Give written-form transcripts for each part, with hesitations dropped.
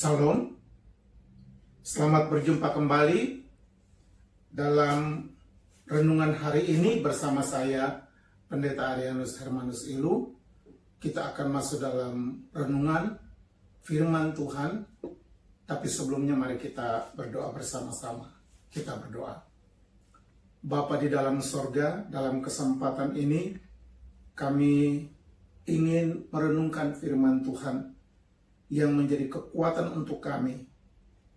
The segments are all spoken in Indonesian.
Shalom, selamat berjumpa kembali dalam renungan hari ini bersama saya, Pendeta Arianus Hermanus Ilu. Kita akan masuk dalam renungan firman Tuhan, tapi sebelumnya mari kita berdoa bersama-sama. Kita berdoa. Bapa di dalam sorga, dalam kesempatan ini kami ingin merenungkan firman Tuhan yang menjadi kekuatan untuk kami,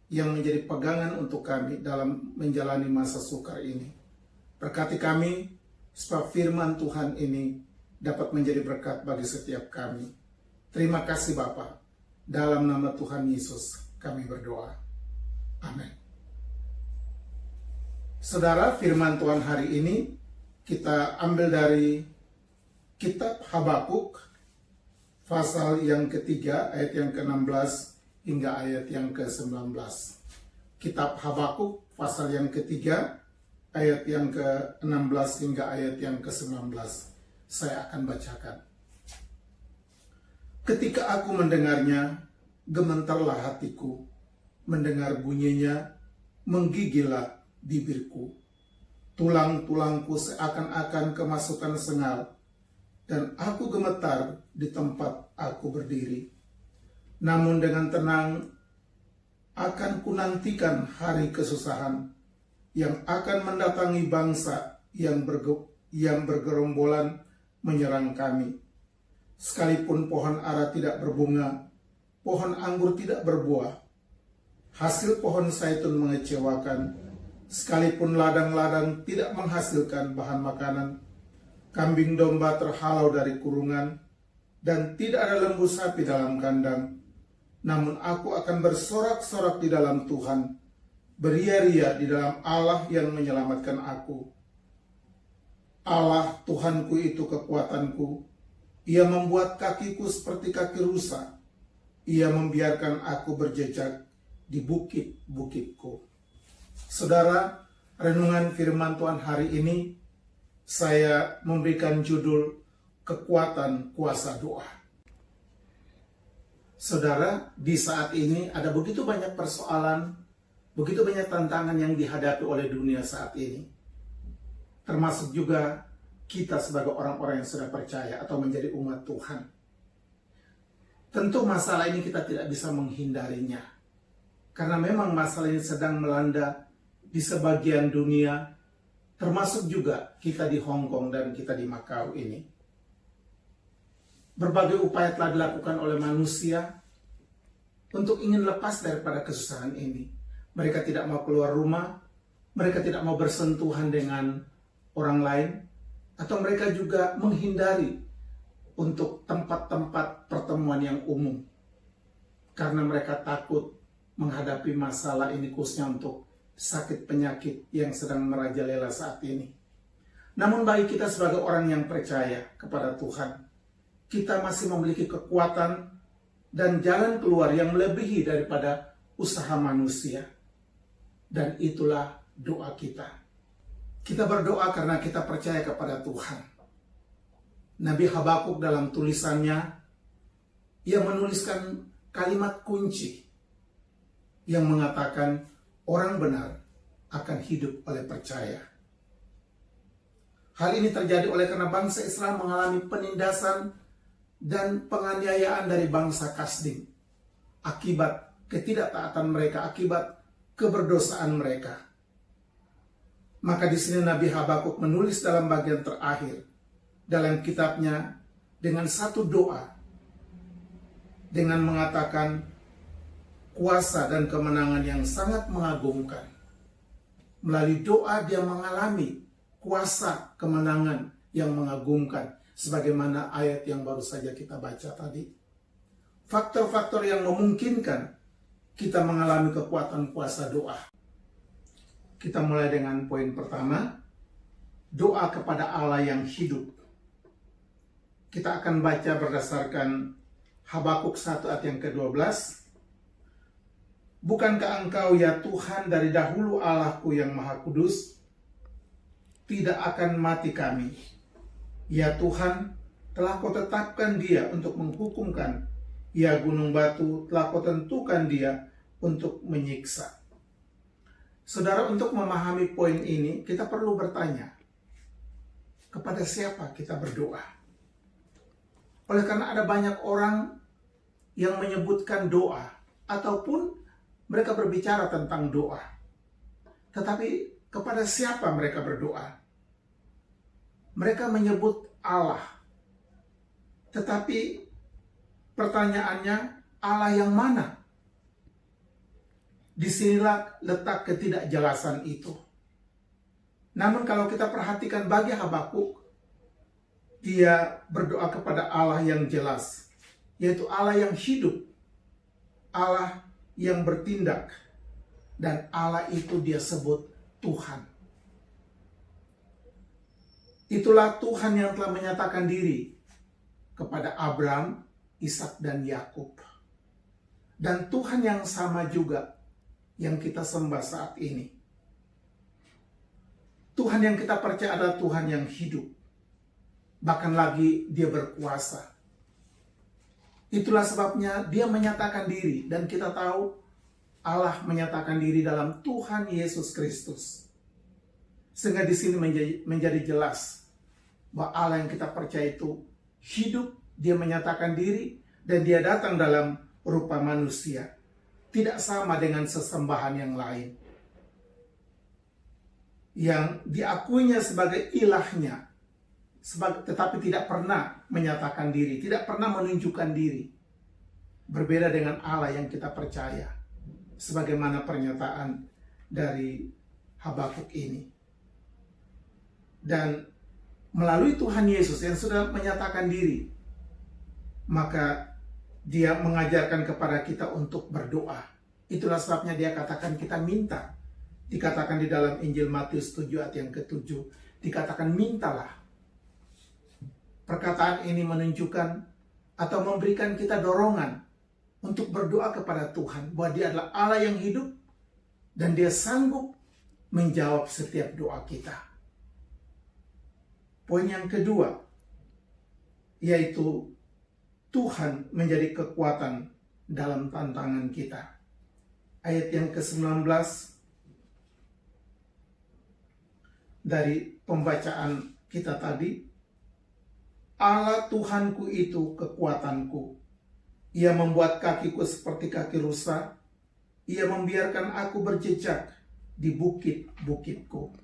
yang menjadi pegangan untuk kami dalam menjalani masa sukar ini. Berkati kami, sebab firman Tuhan ini dapat menjadi berkat bagi setiap kami. Terima kasih Bapa. Dalam nama Tuhan Yesus kami berdoa. Amin. Saudara, firman Tuhan hari ini kita ambil dari kitab Habakuk, pasal yang ketiga, ayat yang ke-16 hingga ayat yang ke-19. Kitab Habakuk, pasal yang ketiga, ayat yang ke-16 hingga ayat yang ke-19. Saya akan bacakan. Ketika aku mendengarnya, gemetarlah hatiku. Mendengar bunyinya, menggigillah bibirku. Tulang-tulangku seakan-akan kemasukan sengal, dan aku gemetar di tempat aku berdiri. Namun dengan tenang akan kunantikan hari kesusahan yang akan mendatangi bangsa yang bergerombolan menyerang kami. Sekalipun pohon ara tidak berbunga, pohon anggur tidak berbuah, hasil pohon zaitun mengecewakan, sekalipun ladang-ladang tidak menghasilkan bahan makanan, kambing domba terhalau dari kurungan, dan tidak ada lembu sapi dalam kandang. Namun aku akan bersorak-sorak di dalam Tuhan, beria-ria di dalam Allah yang menyelamatkan aku. Allah Tuhanku itu kekuatanku. Ia membuat kakiku seperti kaki rusa. Ia membiarkan aku berjejak di bukit-bukitku. Saudara, renungan firman Tuhan hari ini saya memberikan judul Kekuatan Kuasa Doa. Saudara, di saat ini ada begitu banyak persoalan, begitu banyak tantangan yang dihadapi oleh dunia saat ini. Termasuk juga kita sebagai orang-orang yang sudah percaya atau menjadi umat Tuhan. Tentu masalah ini kita tidak bisa menghindarinya. Karena memang masalah ini sedang melanda di sebagian dunia, termasuk juga kita di Hong Kong dan kita di Macau ini. Berbagai upaya telah dilakukan oleh manusia untuk ingin lepas daripada kesusahan ini. Mereka tidak mau keluar rumah, mereka tidak mau bersentuhan dengan orang lain, atau mereka juga menghindari untuk tempat-tempat pertemuan yang umum. Karena mereka takut menghadapi masalah ini khususnya untuk sakit penyakit yang sedang merajalela saat ini. Namun bagi kita sebagai orang yang percaya kepada Tuhan, kita masih memiliki kekuatan dan jalan keluar yang melebihi daripada usaha manusia. Dan itulah doa kita. Kita berdoa karena kita percaya kepada Tuhan. Nabi Habakuk dalam tulisannya, ia menuliskan kalimat kunci yang mengatakan, orang benar akan hidup oleh percaya. Hal ini terjadi oleh karena bangsa Israel mengalami penindasan dan penganiayaan dari bangsa Kasdim akibat ketidaktaatan mereka, akibat keberdosaan mereka. Maka di sini Nabi Habakuk menulis dalam bagian terakhir dalam kitabnya dengan satu doa, dengan mengatakan kuasa dan kemenangan yang sangat mengagumkan. Melalui doa dia mengalami kuasa kemenangan yang mengagumkan, sebagaimana ayat yang baru saja kita baca tadi. Faktor-faktor yang memungkinkan kita mengalami kekuatan kuasa doa. Kita mulai dengan poin pertama, doa kepada Allah yang hidup. Kita akan baca berdasarkan Habakuk 1 ayat yang ke-12. Bukankah engkau ya Tuhan dari dahulu Allahku yang maha kudus, tidak akan mati kami. Ya Tuhan, telah kau tetapkan dia untuk menghukumkan Ya gunung batu, telah kau tentukan dia untuk menyiksa. Saudara, untuk memahami poin ini, kita perlu bertanya, kepada siapa kita berdoa? Oleh karena ada banyak orang yang menyebutkan doa, ataupun mereka berbicara tentang doa. Tetapi kepada siapa mereka berdoa? Mereka menyebut Allah. Tetapi pertanyaannya, Allah yang mana? Disinilah letak ketidakjelasan itu. Namun kalau kita perhatikan bagi Habakuk, dia berdoa kepada Allah yang jelas, yaitu Allah yang hidup, Allah yang bertindak, dan Allah itu dia sebut Tuhan. Itulah Tuhan yang telah menyatakan diri kepada Abraham, Ishak, dan Yakub. Dan Tuhan yang sama juga yang kita sembah saat ini. Tuhan yang kita percaya adalah Tuhan yang hidup. Bahkan lagi dia berkuasa. Itulah sebabnya dia menyatakan diri. Dan kita tahu Allah menyatakan diri dalam Tuhan Yesus Kristus. Sehingga di sini menjadi jelas bahwa Allah yang kita percaya itu hidup. Dia menyatakan diri dan dia datang dalam rupa manusia. Tidak sama dengan sesembahan yang lain. Yang diakuinya sebagai ilahnya, tetapi tidak pernah menyatakan diri, tidak pernah menunjukkan diri. Berbeda dengan Allah yang kita percaya, sebagaimana pernyataan dari Habakuk ini. Dan melalui Tuhan Yesus yang sudah menyatakan diri, maka dia mengajarkan kepada kita untuk berdoa. Itulah sebabnya dia katakan kita minta. Dikatakan di dalam Injil Matius 7 ayat yang ke-7, dikatakan mintalah. Perkataan ini menunjukkan atau memberikan kita dorongan untuk berdoa kepada Tuhan, bahwa dia adalah Allah yang hidup dan dia sanggup menjawab setiap doa kita. Poin yang kedua, yaitu Tuhan menjadi kekuatan dalam tantangan kita. Ayat yang ke-19 dari pembacaan kita tadi. Allah Tuhanku itu kekuatanku. Ia membuat kakiku seperti kaki rusa. Ia membiarkan aku berjejak di bukit-bukitku.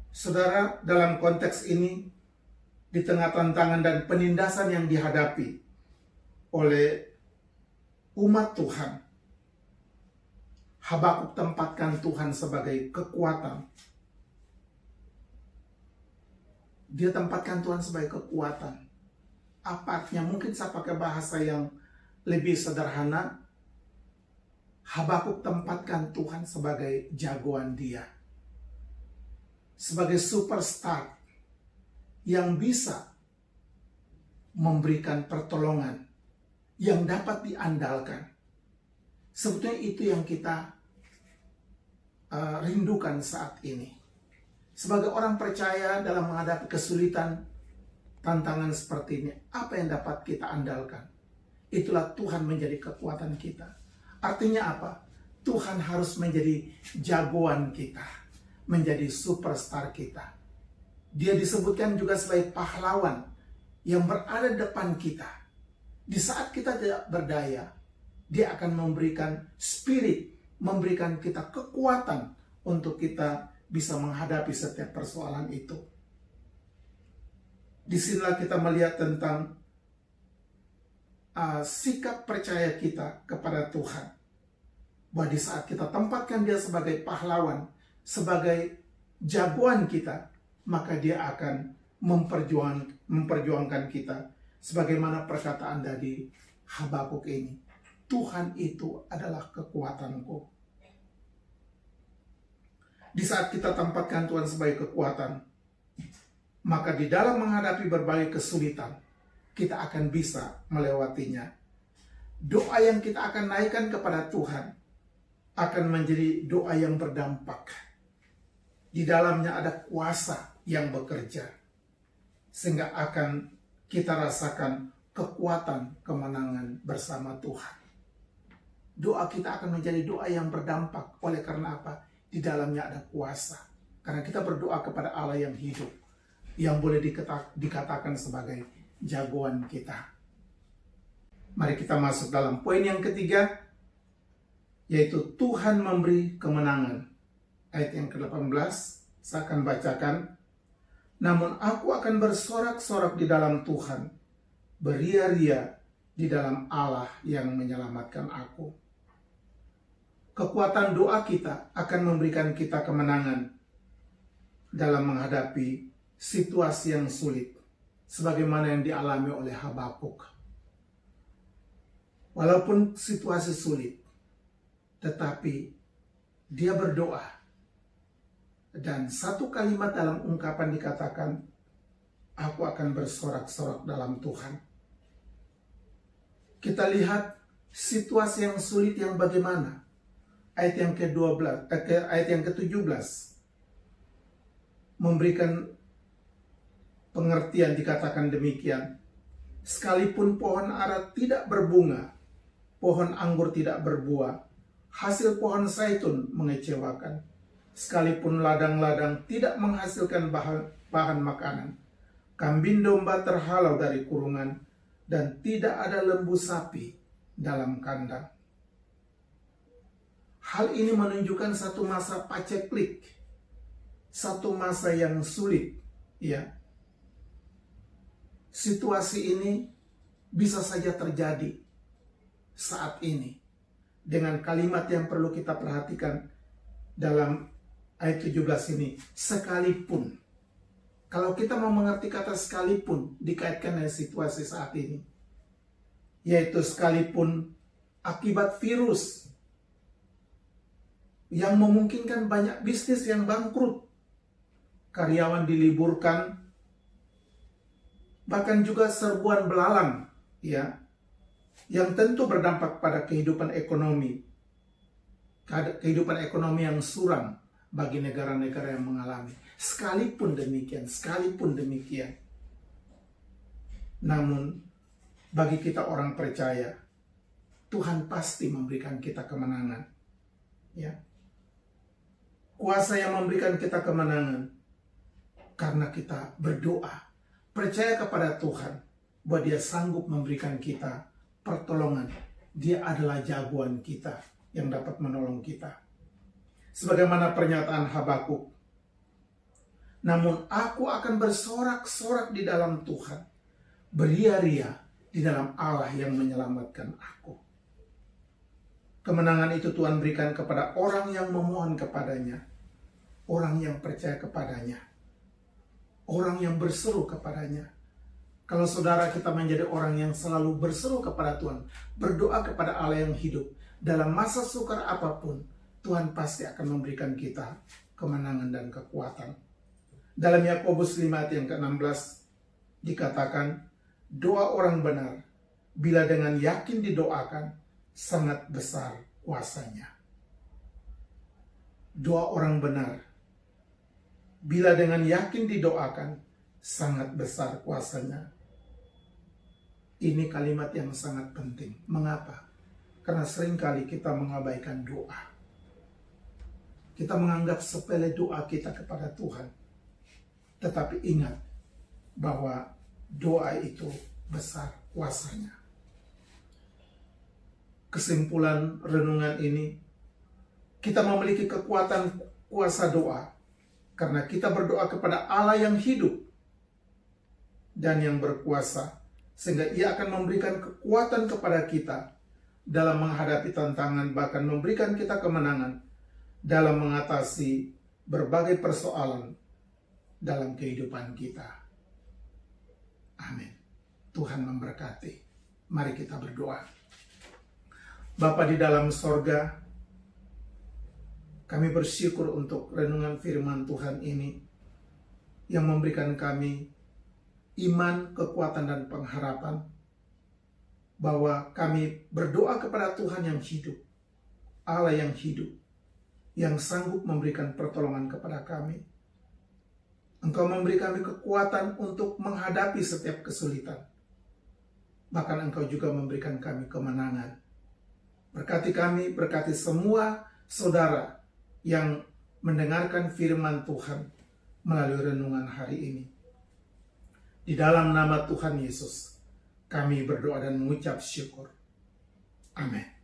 Saudara, dalam konteks ini, di tengah tantangan dan penindasan yang dihadapi oleh umat Tuhan, Habakuk tempatkan Tuhan sebagai kekuatan. Dia tempatkan Tuhan sebagai kekuatan. Apa artinya? Mungkin saya pakai bahasa yang lebih sederhana. Habakuk tempatkan Tuhan sebagai jagoan dia. Sebagai superstar yang bisa memberikan pertolongan yang dapat diandalkan. Sebetulnya itu yang kita rindukan saat ini. Sebagai orang percaya dalam menghadapi kesulitan, tantangan seperti ini, apa yang dapat kita andalkan? Itulah Tuhan menjadi kekuatan kita. Artinya apa? Tuhan harus menjadi jagoan kita, menjadi superstar kita. Dia disebutkan juga sebagai pahlawan yang berada di depan kita. Di saat kita tidak berdaya, dia akan memberikan spirit, memberikan kita kekuatan untuk kita bisa menghadapi setiap persoalan itu. Disinilah kita melihat tentang sikap percaya kita kepada Tuhan. Bahwa di saat kita tempatkan dia sebagai pahlawan, sebagai jagoan kita, maka dia akan memperjuangkan kita. Sebagaimana perkataan dari Habakuk ini. Tuhan itu adalah kekuatanku. Di saat kita tempatkan Tuhan sebagai kekuatan, maka di dalam menghadapi berbagai kesulitan, kita akan bisa melewatinya. Doa yang kita akan naikkan kepada Tuhan akan menjadi doa yang berdampak. Di dalamnya ada kuasa yang bekerja, sehingga akan kita rasakan kekuatan, kemenangan bersama Tuhan. Doa kita akan menjadi doa yang berdampak. Oleh karena apa? Di dalamnya ada kuasa. Karena kita berdoa kepada Allah yang hidup, yang boleh dikatakan sebagai jagoan kita. Mari kita masuk dalam poin yang ketiga, yaitu Tuhan memberi kemenangan. Ayat yang ke-18, saya akan bacakan. Namun aku akan bersorak-sorak di dalam Tuhan, beria-ria di dalam Allah yang menyelamatkan aku. Kekuatan doa kita akan memberikan kita kemenangan dalam menghadapi situasi yang sulit, sebagaimana yang dialami oleh Habakuk. Walaupun situasi sulit, tetapi dia berdoa. Dan satu kalimat dalam ungkapan dikatakan, aku akan bersorak-sorak dalam Tuhan. Kita lihat situasi yang sulit yang bagaimana. Ayat yang ke-12, ayat yang ke-17 memberikan pengertian, dikatakan demikian. Sekalipun pohon ara tidak berbunga, pohon anggur tidak berbuah, hasil pohon zaitun mengecewakan. Sekalipun ladang-ladang tidak menghasilkan bahan makanan, kambing domba terhalau dari kurungan, dan tidak ada lembu sapi dalam kandang. Hal ini menunjukkan satu masa paceklik, satu masa yang sulit, ya. Situasi ini bisa saja terjadi saat ini. Dengan kalimat yang perlu kita perhatikan dalam ayat 17 ini, sekalipun. Kalau kita mau mengerti kata sekalipun dikaitkan dengan situasi saat ini, yaitu sekalipun akibat virus yang memungkinkan banyak bisnis yang bangkrut, karyawan diliburkan, bahkan juga serbuan belalang, ya, yang tentu berdampak pada kehidupan ekonomi yang suram bagi negara-negara yang mengalami. Sekalipun demikian, namun bagi kita orang percaya, Tuhan pasti memberikan kita kemenangan, ya. Kuasa yang memberikan kita kemenangan karena kita berdoa, percaya kepada Tuhan bahwa Dia sanggup memberikan kita pertolongan. Dia adalah jagoan kita yang dapat menolong kita. Sebagaimana pernyataan Habakuk, namun aku akan bersorak-sorak di dalam Tuhan, beria-ria di dalam Allah yang menyelamatkan aku. Kemenangan itu Tuhan berikan kepada orang yang memohon kepadanya, orang yang percaya kepadanya, orang yang berseru kepadanya. Kalau saudara kita menjadi orang yang selalu berseru kepada Tuhan, berdoa kepada Allah yang hidup, dalam masa sukar apapun, Tuhan pasti akan memberikan kita kemenangan dan kekuatan. Dalam Yakobus 5 ayat yang ke-16 dikatakan, doa orang benar, bila dengan yakin didoakan, sangat besar kuasanya. Doa orang benar, bila dengan yakin didoakan, sangat besar kuasanya. Ini kalimat yang sangat penting. Mengapa? Karena seringkali kita mengabaikan doa. Kita menganggap sepele doa kita kepada Tuhan. Tetapi ingat bahwa doa itu besar kuasanya. Kesimpulan renungan ini, kita memiliki kekuatan kuasa doa karena kita berdoa kepada Allah yang hidup dan yang berkuasa, sehingga Ia akan memberikan kekuatan kepada kita dalam menghadapi tantangan, bahkan memberikan kita kemenangan dalam mengatasi berbagai persoalan dalam kehidupan kita. Amin. Tuhan memberkati. Mari kita berdoa. Bapa di dalam sorga, kami bersyukur untuk renungan firman Tuhan ini yang memberikan kami iman, kekuatan, dan pengharapan bahwa kami berdoa kepada Tuhan yang hidup, Allah yang hidup, yang sanggup memberikan pertolongan kepada kami. Engkau memberi kami kekuatan untuk menghadapi setiap kesulitan. bahkan Engkau juga memberikan kami kemenangan. Berkati kami, berkati semua saudara yang mendengarkan firman Tuhan melalui renungan hari ini. Di dalam nama Tuhan Yesus, kami berdoa dan mengucap syukur. Amin.